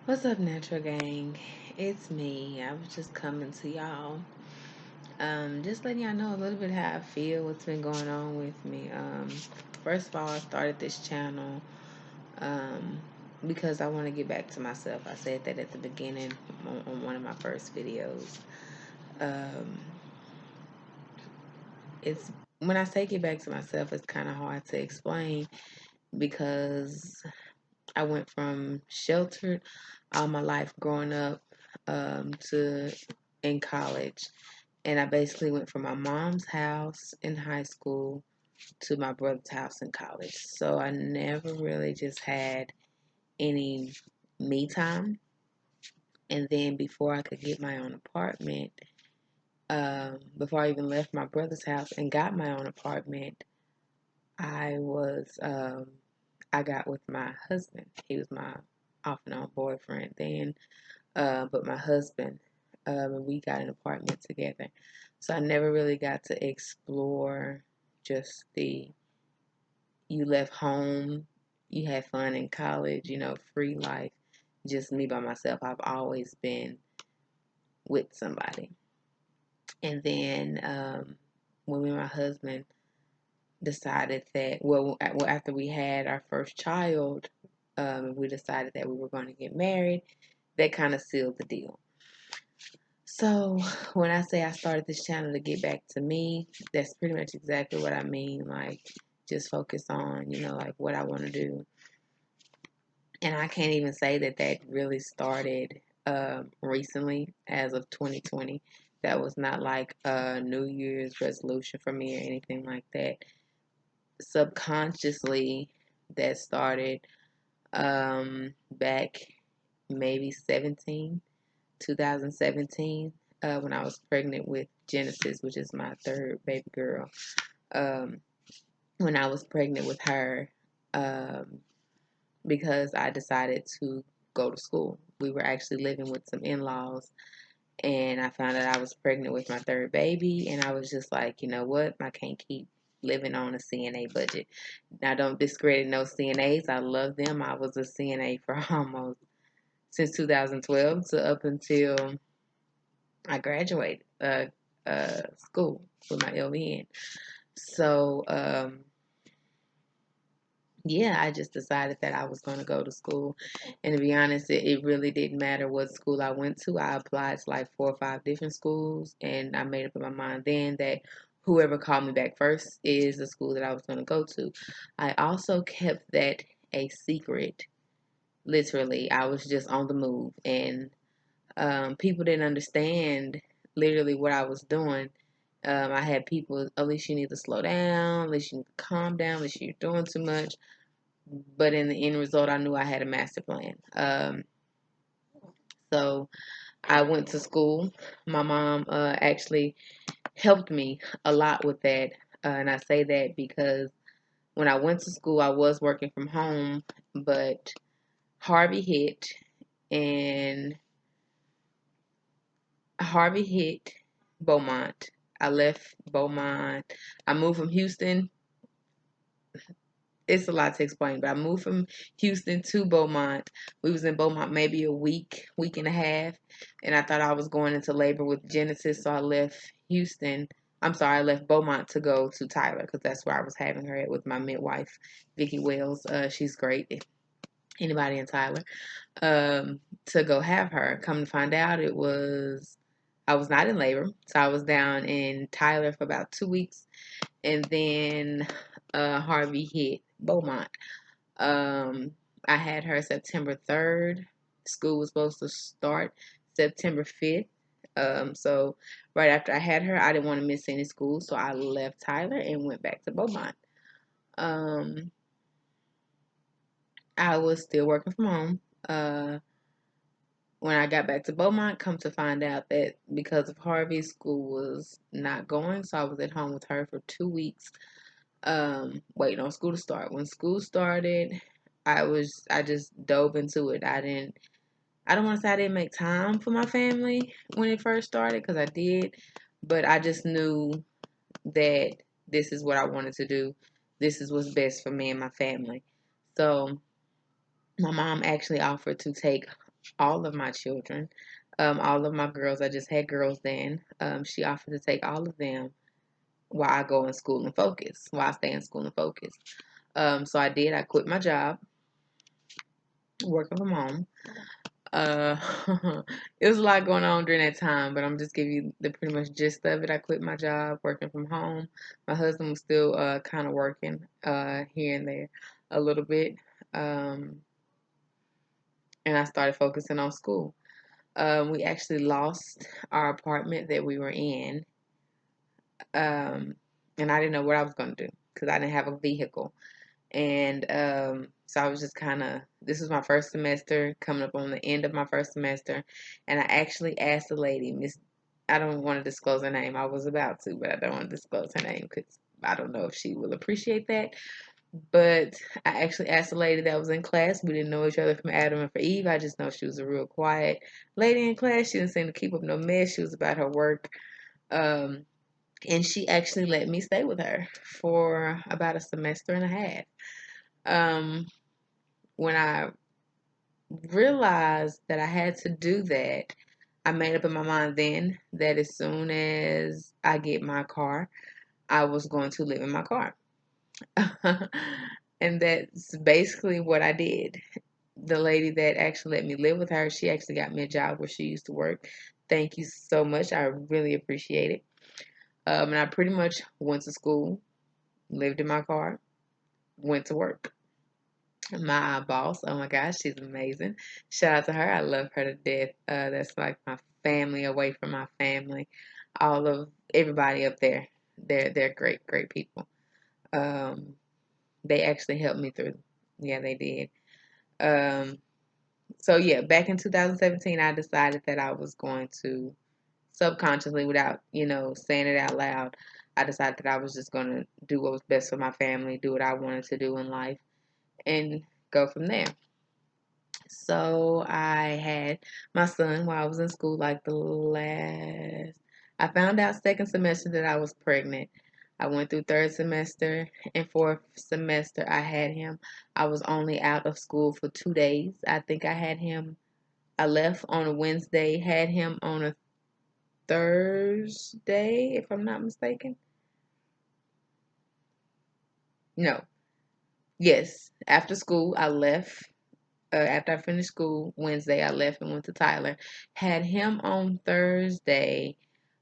What's up, Natural Gang? It's me. I was just coming to y'all. Just letting y'all know a little bit how I feel, what's been going on with me. First of all, I started this channel um, because I want to get back to myself. I said that at the beginning on one of my first videos. Um, it's when I say get back to myself, it's kind of hard to explain because I went from sheltered all my life growing up to in college. And I basically went from my mom's house in high school to my brother's house in college. So I never really just had any me time. And then before I could get my own apartment, before I even left my brother's house and got my own apartment, I was I got with my husband. He was my off and on boyfriend then, but my husband, and we got an apartment together. So I never really got to explore just the you left home, you had fun in college, free life, just me by myself. I've always been with somebody. And then when me and my husband decided that, after we had our first child, we decided that we were going to get married. That kind of sealed the deal. So when I say I started this channel to get back to me, that's pretty much exactly what I mean. Like, just focus on, like what I want to do. And I can't even say that that really started recently, as of 2020. That was not like a New Year's resolution for me or anything like that. Subconsciously, that started back maybe 2017, when I was pregnant with Genesis, which is my third baby girl. Um, when I was pregnant with her, um, because I decided to go to school. We were actually living with some in laws, and I found out I was pregnant with my third baby, and I was just like, you know what? I can't keep living on a CNA budget. Now, don't discredit no CNAs. I love them. I was a CNA for almost since 2012 to up until I graduated school with my LVN. So, yeah, I just decided that I was going to go to school. And to be honest, it really didn't matter what school I went to. I applied to like 4 or 5 different schools, and I made up in my mind then that whoever called me back first is the school that I was going to go to. I also kept that a secret. Literally, I was just on the move, and people didn't understand literally what I was doing. I had people, at least you need to slow down, at least you need to calm down, at least you're doing too much. But in the end result, I knew I had a master plan. So I went to school. My mom actually helped me a lot with that. And I say that because when I went to school, I was working from home, but Harvey hit, and Harvey hit Beaumont. I left Beaumont. I moved from Houston. It's a lot to explain, but I moved from Houston to Beaumont. We was in Beaumont maybe a week and a half, and I thought I was going into labor with Genesis, so I left Houston. I'm sorry, I left Beaumont to go to Tyler because that's where I was having her at with my midwife, Vicki Wells. She's great. Anybody in Tyler, to go have her. Come to find out, I was not in labor, so I was down in Tyler for about 2 weeks, and then Harvey hit Beaumont. Um, I had her September 3rd. School was supposed to start September 5th. So right after I had her, I didn't want to miss any school, so I left Tyler and went back to Beaumont. Um, I was still working from home. When I got back to Beaumont, come to find out that because of Harvey, school was not going, so I was at home with her for 2 weeks, waiting on school to start. When school started, I just dove into it. I don't want to say I didn't make time for my family when it first started, because I did, but I just knew that this is what I wanted to do. This is what's best for me and my family. So my mom actually offered to take all of my children, all of my girls. I just had girls then. She offered to take all of them while I go in school and focus, while I stay in school and focus. So I did. I quit my job, working from home. Uh, it was a lot going on during that time, but I'm just giving you the pretty much gist of it. I quit my job, working from home. My husband was still kind of working here and there a little bit, um, and I started focusing on school. We actually lost our apartment that we were in, and I didn't know what I was going to do because I didn't have a vehicle. And so I was just kind of, this was my first semester, coming up on the end of my first semester. And I actually asked the lady, Miss, I don't want to disclose her name. I was about to, but I don't want to disclose her name because I don't know if she will appreciate that. But I actually asked the lady that was in class. We didn't know each other from Adam and for Eve. I just know she was a real quiet lady in class. She didn't seem to keep up no mess. She was about her work. Um, and she actually let me stay with her for about a semester and a half. Um, when I realized that I had to do that, I made up in my mind then that as soon as I get my car, I was going to live in my car. And that's basically what I did. The lady that actually let me live with her, she actually got me a job where she used to work. Thank you so much. I really appreciate it. And I pretty much went to school, lived in my car, went to work. My boss, oh my gosh, she's amazing. Shout out to her. I love her to death. That's like my family away from my family. All of everybody up there, they're great, great people. Um, they actually helped me through. Yeah, they did. Um, so yeah, back in 2017, I decided that I was going to subconsciously, without saying it out loud, I decided that I was just going to do what was best for my family, do what I wanted to do in life, and go from there. So I had my son while I was in school, like I found out second semester that I was pregnant. I went through third semester and fourth semester. I had him. I was only out of school for 2 days. I think I left on a Wednesday, had him on a Thursday, if I'm not mistaken. No. Yes. After school, I left. After I finished school Wednesday, I left and went to Tyler. Had him on Thursday.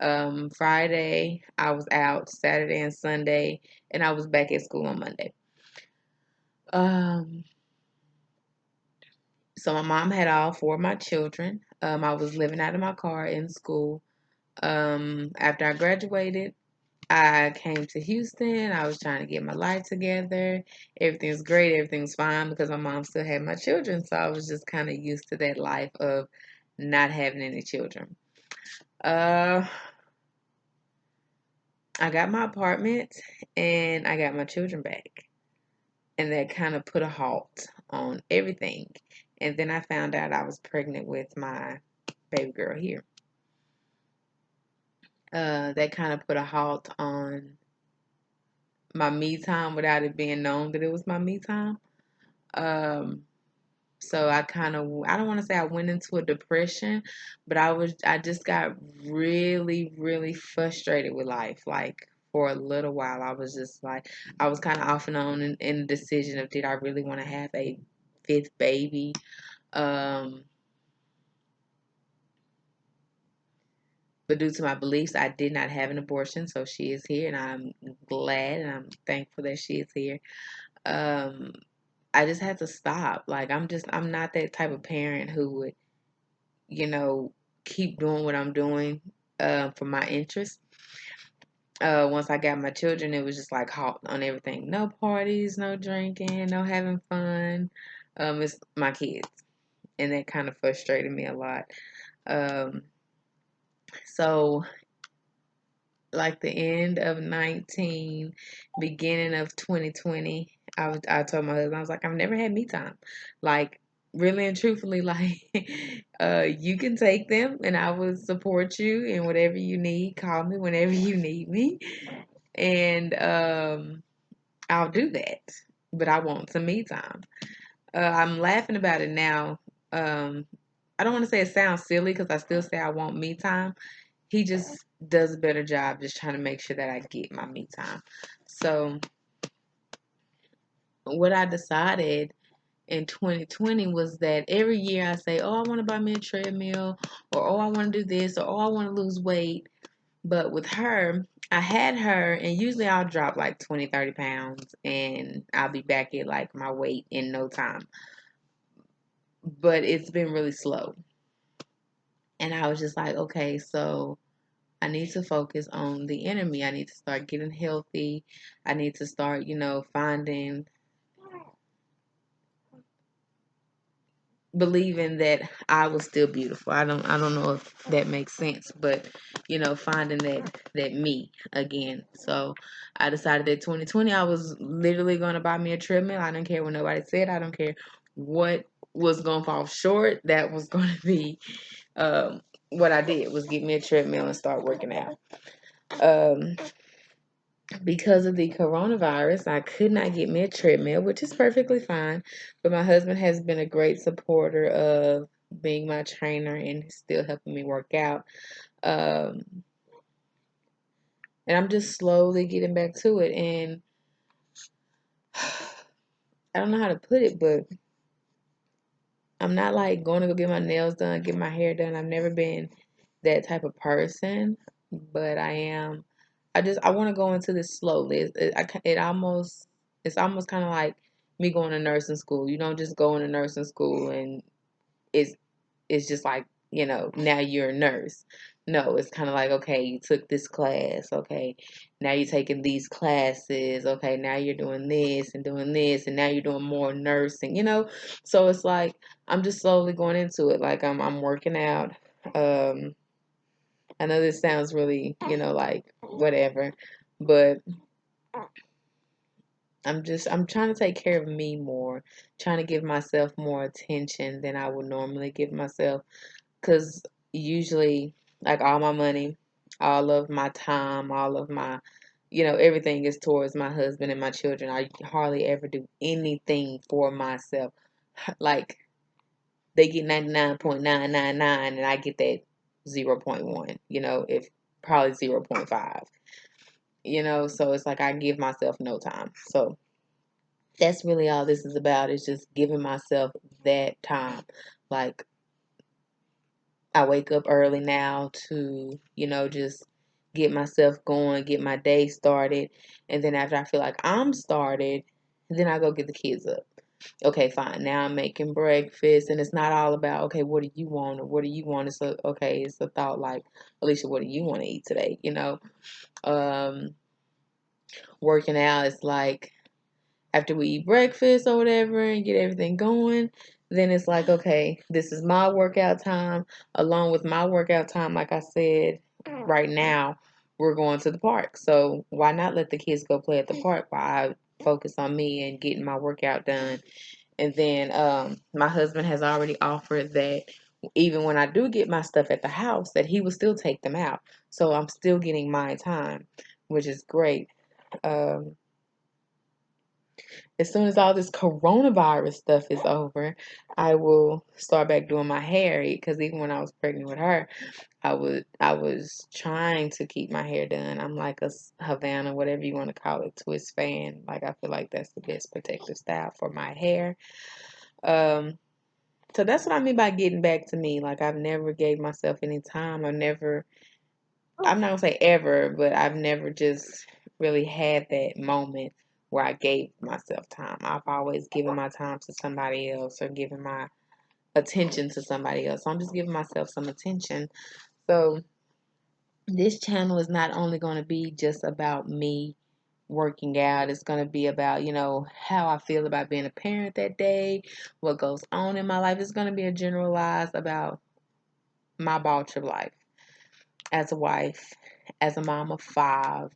Friday, I was out. Saturday and Sunday, and I was back at school on Monday. Um, so my mom had all four of my children. I was living out of my car in school. After I graduated, I came to Houston. I was trying to get my life together. Everything's great. Everything's fine because my mom still had my children. So I was just kind of used to that life of not having any children. Uh, I got my apartment and I got my children back. And that kind of put a halt on everything. And then I found out I was pregnant with my baby girl here. That kind of put a halt on my me time without it being known that it was my me time. Um, so I don't want to say I went into a depression, but I just got really, really frustrated with life. Like for a little while, I was just like, I was kind of off and on in the decision of did I really want to have a fifth baby? Um, but due to my beliefs, I did not have an abortion, so she is here, and I'm glad and I'm thankful that she is here. Um, I just had to stop. Like I'm not that type of parent who would, you know, keep doing what I'm doing for my interest. Once I got my children, it was just like halt on everything. No parties, no drinking, no having fun. It's my kids, and that kind of frustrated me a lot. Um, so like the end of 19, beginning of 2020, I told my husband, I was like, I've never had me time. Like really and truthfully, like you can take them and I will support you in whatever you need. Call me whenever you need me. And I'll do that. But I want some me time. I'm laughing about it now. Um I don't want to say it sounds silly because I still say I want me time. He just does a better job just trying to make sure that I get my me time. So what I decided in 2020 was that every year I say, oh, I want to buy me a treadmill, or oh, I want to do this, or oh, I want to lose weight. But with her, I had her, and usually I'll drop like 20, 30 pounds, and I'll be back at like my weight in no time. But it's been really slow. And I was just like, okay, so I need to focus on the enemy. I need to start getting healthy. I need to start, finding, believing that I was still beautiful. I don't know if that makes sense, but finding that me again. So I decided that 2020 I was literally going to buy me a treadmill. I don't care what nobody said. I don't care what was going to fall short. That was going to be what I did, was get me a treadmill and start working out. Because of the coronavirus, I could not get me a treadmill, which is perfectly fine. But my husband has been a great supporter of being my trainer and still helping me work out. Um, and I'm just slowly getting back to it. And I don't know how to put it, but I'm not like going to go get my nails done, get my hair done. I've never been that type of person, but I am. I want to go into this slowly. It's almost kind of like me going to nursing school. You don't just go into nursing school and it's it's just like, now you're a nurse. No, it's kind of like, okay, you took this class. Okay, now you're taking these classes. Okay, now you're doing this and doing this, and now you're doing more nursing. So it's like I'm just slowly going into it. Like I'm working out. Um, I know this sounds really, like whatever, but I'm trying to take care of me more, trying to give myself more attention than I would normally give myself. Because usually, like all my money, all of my time, all of my, everything is towards my husband and my children. I hardly ever do anything for myself. Like they get 99.999 and I get that 0.1, if probably 0.5, so it's like I give myself no time. So that's really all this is about, is just giving myself that time. Like I wake up early now to, just get myself going, get my day started. And then after I feel like I'm started, then I go get the kids up. Okay, fine. Now I'm making breakfast, and it's not all about, okay, what do you want, or what do you want? It's a thought like, Alicia, what do you want to eat today? Um, working out is like, after we eat breakfast or whatever and get everything going, then it's like, okay, this is my workout time. Along with my workout time, like I said, right now, we're going to the park. So why not let the kids go play at the park while I focus on me and getting my workout done? And then my husband has already offered that even when I do get my stuff at the house, that he will still take them out. So I'm still getting my time, which is great. Um, as soon as all this coronavirus stuff is over, I will start back doing my hair. Because even when I was pregnant with her, I was trying to keep my hair done. I'm like a Havana, whatever you want to call it, twist fan. Like I feel like that's the best protective style for my hair. Um, so that's what I mean by getting back to me. Like I've never gave myself any time. I'm not gonna say ever, but I've never just really had that moment where I gave myself time. I've always given my time to somebody else or given my attention to somebody else. So I'm just giving myself some attention. So this channel is not only going to be just about me working out. It's going to be about, how I feel about being a parent that day, what goes on in my life. It's going to be a generalized about my ball trip life as a wife, as a mom of five,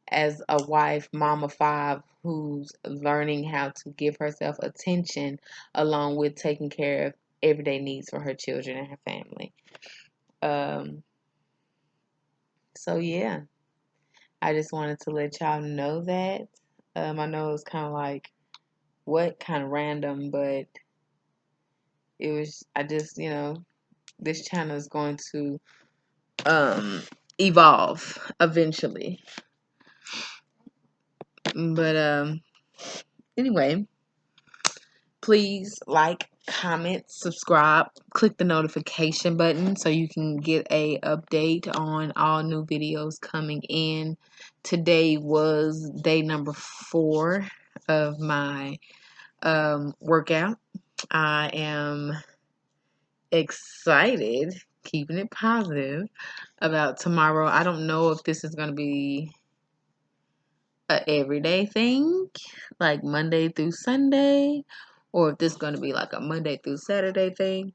as a wife, mom of five, who's learning how to give herself attention along with taking care of everyday needs for her children and her family. Um, so yeah, I just wanted to let y'all know that. I know it's kind of like what kind of random, but it was. I just this channel is going to evolve eventually. But anyway, please like, comment, subscribe, click the notification button so you can get a update on all new videos coming in. Today was day number 4 of my workout. I am excited, keeping it positive, about tomorrow. I don't know if this is going to be a everyday thing, like Monday through Sunday, or if this is going to be like a Monday through Saturday thing.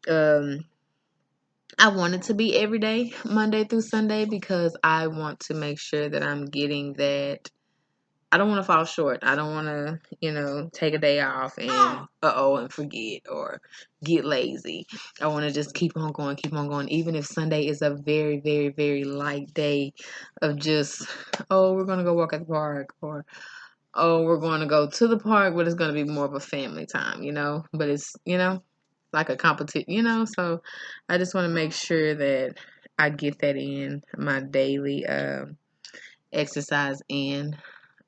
I want it to be every day, Monday through Sunday, because I want to make sure that I'm getting that. I don't want to fall short. I don't want to, take a day off and and forget or get lazy. I want to just keep on going, even if Sunday is a very, very, very light day of just, oh, we're going to go walk at the park, or oh, we're going to go to the park, but it's going to be more of a family time, but it's, like a competition, so I just want to make sure that I get that in my daily exercise in.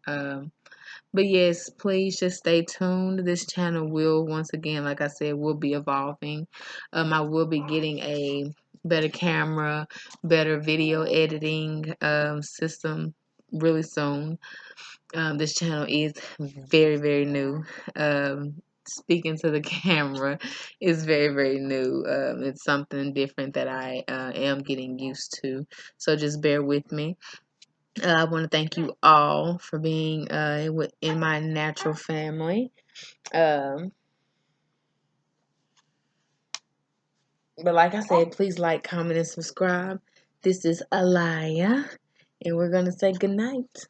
But yes, please just stay tuned. This channel will, once again, like I said, will be evolving. I will be getting a better camera, better video editing system really soon. This channel is very, very new. Speaking to the camera is very, very new. It's something different that I am getting used to. So just bear with me. I want to thank you all for being in my natural family. Um, but like I said, please like, comment, and subscribe. This is Alaya, and we're going to say good night.